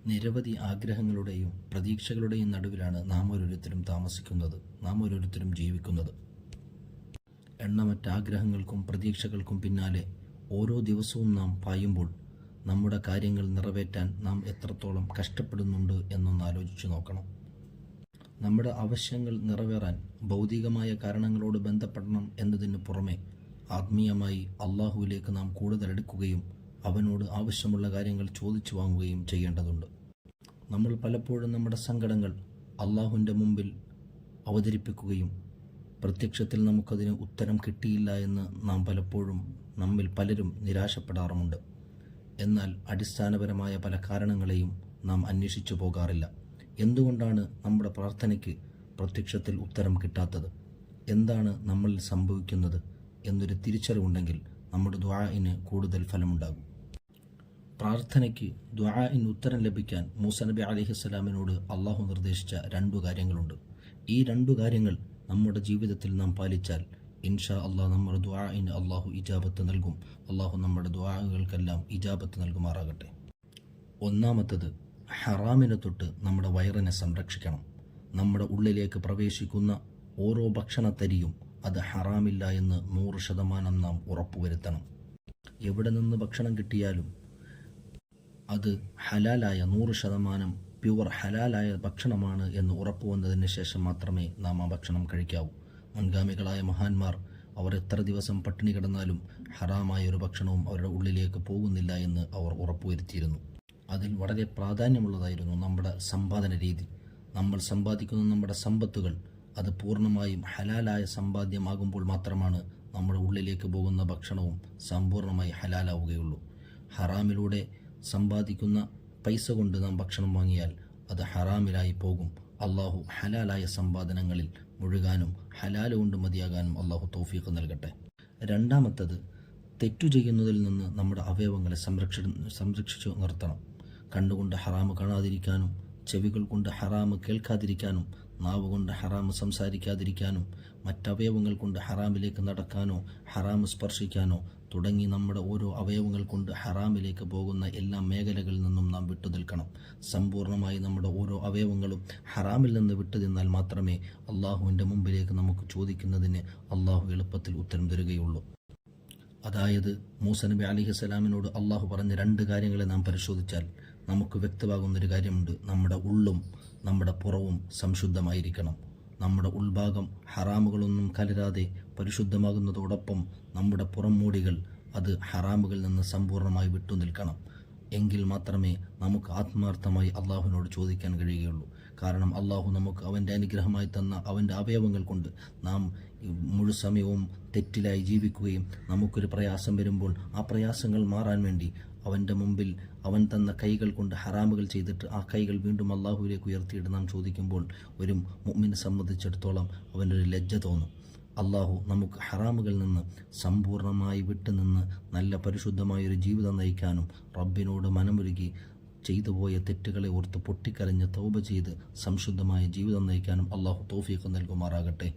നിരവധി ആഗ്രഹങ്ങളുടെയും പ്രതീക്ഷകളുടെയും നടുവിലാണ് നാം ഓരോരുത്തരും താമസിക്കുന്നത്, നാം ഓരോരുത്തരും ജീവിക്കുന്നത്. എണ്ണമറ്റ ആഗ്രഹങ്ങൾക്കും പ്രതീക്ഷകൾക്കും പിന്നാലെ ഓരോ ദിവസവും നാം പായുമ്പോൾ നമ്മുടെ കാര്യങ്ങൾ നിറവേറ്റാൻ നാം എത്രത്തോളം കഷ്ടപ്പെടുന്നുണ്ട് എന്നൊന്ന് ആലോചിച്ചു നോക്കണം. നമ്മുടെ ആവശ്യങ്ങൾ നിറവേറാൻ ഭൗതികമായ കാരണങ്ങളോട് ബന്ധപ്പെടണം എന്നതിന് പുറമെ ആത്മീയമായി അള്ളാഹുവിലേക്ക് നാം കൂടുതൽ അടുക്കുകയും അവനോട് ആവശ്യമുള്ള കാര്യങ്ങൾ ചോദിച്ചു വാങ്ങുകയും ചെയ്യേണ്ടതുണ്ട്. നമ്മൾ പലപ്പോഴും നമ്മുടെ സങ്കടങ്ങൾ അള്ളാഹുവിൻ്റെ മുമ്പിൽ അവതരിപ്പിക്കുകയും പ്രത്യക്ഷത്തിൽ നമുക്കതിന് ഉത്തരം കിട്ടിയില്ല എന്ന് നാം പലപ്പോഴും നമ്മിൽ പലരും നിരാശപ്പെടാറുമുണ്ട്. എന്നാൽ അടിസ്ഥാനപരമായ പല കാരണങ്ങളെയും നാം അന്വേഷിച്ചു പോകാറില്ല. എന്തുകൊണ്ടാണ് നമ്മുടെ പ്രാർത്ഥനയ്ക്ക് പ്രത്യക്ഷത്തിൽ ഉത്തരം കിട്ടാത്തത്? എന്താണ് നമ്മളിൽ സംഭവിക്കുന്നത് എന്നൊരു തിരിച്ചറിവുണ്ടെങ്കിൽ നമ്മുടെ ദുആഇന് കൂടുതൽ ഫലമുണ്ടാകും. പ്രാർത്ഥനയ്ക്ക് ദുആഇന് ഉത്തരം ലഭിക്കാൻ മൂസ നബി അലൈഹിസ്സലാമിനോട് അള്ളാഹു നിർദ്ദേശിച്ച 2 കാര്യങ്ങളുണ്ട്. ഈ 2 കാര്യങ്ങൾ നമ്മുടെ ജീവിതത്തിൽ നാം പാലിച്ചാൽ ഇൻഷാ അള്ളാഹ് നമ്മുടെ ദുആഇന് അള്ളാഹു ഇജാബത്ത് നൽകും. അള്ളാഹു നമ്മുടെ ദുആകൾക്കെല്ലാം ഇജാബത്ത് നൽകുമാറാകട്ടെ. ഒന്നാമത്തത്, ഹറാമിനെ തൊട്ട് നമ്മുടെ വയറിനെ സംരക്ഷിക്കണം. നമ്മുടെ ഉള്ളിലേക്ക് പ്രവേശിക്കുന്ന ഓരോ ഭക്ഷണത്തരിയും അത് ഹറാമില്ല എന്ന് 100% നാം ഉറപ്പുവരുത്തണം. എവിടെ നിന്ന് ഭക്ഷണം കിട്ടിയാലും അത് ഹലാലായ 100% പ്യുവർ ഹലാലായ ഭക്ഷണമാണ് എന്ന് ഉറപ്പുവന്നതിന് ശേഷം മാത്രമേ നാം ആ ഭക്ഷണം കഴിക്കാവൂ. മുൻഗാമികളായ മഹാന്മാർ അവർ എത്ര ദിവസം പട്ടിണി കിടന്നാലും ഹറാമായ ഒരു ഭക്ഷണവും അവരുടെ ഉള്ളിലേക്ക് പോകുന്നില്ല എന്ന് അവർ ഉറപ്പുവരുത്തിയിരുന്നു. അതിൽ വളരെ പ്രാധാന്യമുള്ളതായിരുന്നു നമ്മുടെ സമ്പാദന രീതി. നമ്മൾ സമ്പാദിക്കുന്ന നമ്മുടെ സമ്പത്തുകൾ അത് പൂർണ്ണമായും ഹലാലായ സമ്പാദ്യമാകുമ്പോൾ മാത്രമാണ് നമ്മുടെ ഉള്ളിലേക്ക് പോകുന്ന ഭക്ഷണവും സമ്പൂർണ്ണമായി ഹലാലാവുകയുള്ളൂ. ഹറാമിലൂടെ സമ്പാദിക്കുന്ന പൈസ കൊണ്ട് നാം ഭക്ഷണം വാങ്ങിയാൽ അത് ഹറാമിലായി പോകും. അള്ളാഹു ഹലാലായ സമ്പാദനങ്ങളിൽ മുഴുകാനും ഹലാല് കൊണ്ട് മതിയാകാനും അള്ളാഹു തൗഫീഖ് നൽകട്ടെ. രണ്ടാമത്തത്, തെറ്റു ചെയ്യുന്നതിൽ നിന്ന് നമ്മുടെ അവയവങ്ങളെ സംരക്ഷിച്ചു നിർത്തണം. കണ്ണുകൊണ്ട് ഹറാമ് കാണാതിരിക്കാനും, ചെവികൾ കൊണ്ട് ഹറാമ് കേൾക്കാതിരിക്കാനും, നാവ് കൊണ്ട് ഹറാമ് സംസാരിക്കാതിരിക്കാനും, മറ്റവയവങ്ങൾ കൊണ്ട് ഹറാമിലേക്ക് നടക്കാനോ ഹറാമ് സ്പർശിക്കാനോ തുടങ്ങി നമ്മുടെ ഓരോ അവയവങ്ങൾ കൊണ്ട് ഹറാമിലേക്ക് പോകുന്ന എല്ലാ മേഖലകളിൽ നിന്നും നാം വിട്ടുനിൽക്കണം. സമ്പൂർണ്ണമായി നമ്മുടെ ഓരോ അവയവങ്ങളും ഹറാമിൽ നിന്ന് വിട്ടുനിന്നാൽ മാത്രമേ അള്ളാഹുവിൻ്റെ മുമ്പിലേക്ക് നമുക്ക് ചോദിക്കുന്നതിന് അള്ളാഹു എളുപ്പത്തിൽ ഉത്തരം തരികയുള്ളൂ. അതായത് മൂസ നബി അലൈഹിസ്സലാമിനോട് അള്ളാഹു പറഞ്ഞ 2 കാര്യങ്ങളെ നാം പരിശോധിച്ചാൽ നമുക്ക് വ്യക്തമാകുന്നൊരു കാര്യമുണ്ട്. നമ്മുടെ ഉള്ളും നമ്മുടെ പുറവും സംശുദ്ധമായിരിക്കണം. നമ്മുടെ ഉൾഭാഗം ഹറാമുകളൊന്നും കലരാതെ പരിശുദ്ധമാകുന്നതോടൊപ്പം നമ്മുടെ പുറം മൂടികൾ അത് ഹറാമുകളിൽ നിന്ന് സമ്പൂർണ്ണമായി വിട്ടുനിൽക്കണം. എങ്കിൽ മാത്രമേ നമുക്ക് ആത്മാർത്ഥമായി അള്ളാഹുവിനോട് ചോദിക്കാൻ കഴിയുകയുള്ളൂ. കാരണം അള്ളാഹു നമുക്ക് അവൻ്റെ അനുഗ്രഹമായി തന്ന അവൻ്റെ അവയവങ്ങൾ കൊണ്ട് നാം മുഴുസമയവും തെറ്റിലായി ജീവിക്കുകയും നമുക്കൊരു പ്രയാസം വരുമ്പോൾ ആ പ്രയാസങ്ങൾ മാറാൻ വേണ്ടി അവൻ്റെ മുമ്പിൽ അവൻ തന്ന കൈകൾ കൊണ്ട് ഹറാമുകൾ ചെയ്തിട്ട് ആ കൈകൾ വീണ്ടും അള്ളാഹുവിലേക്ക് ഉയർത്തിയിട്ട് നാം ചോദിക്കുമ്പോൾ ഒരു മുഅ്മിനെ സംബന്ധിച്ചിടത്തോളം അവനൊരു ലജ്ജ തോന്നും. അള്ളാഹു നമുക്ക് ഹറാമുകളിൽ നിന്ന് സമ്പൂർണ്ണമായി വിട്ടുനിന്ന് നല്ല പരിശുദ്ധമായൊരു ജീവിതം നയിക്കാനും റബ്ബിനോട് മനമുരുകി ചെയ്തുപോയ തെറ്റുകളെ ഓർത്ത് പൊട്ടിക്കരഞ്ഞ് തൗബ ചെയ്ത് സംശുദ്ധമായ ജീവിതം നയിക്കാനും അള്ളാഹു തൗഫീഖ് നൽകുമാറാകട്ടെ.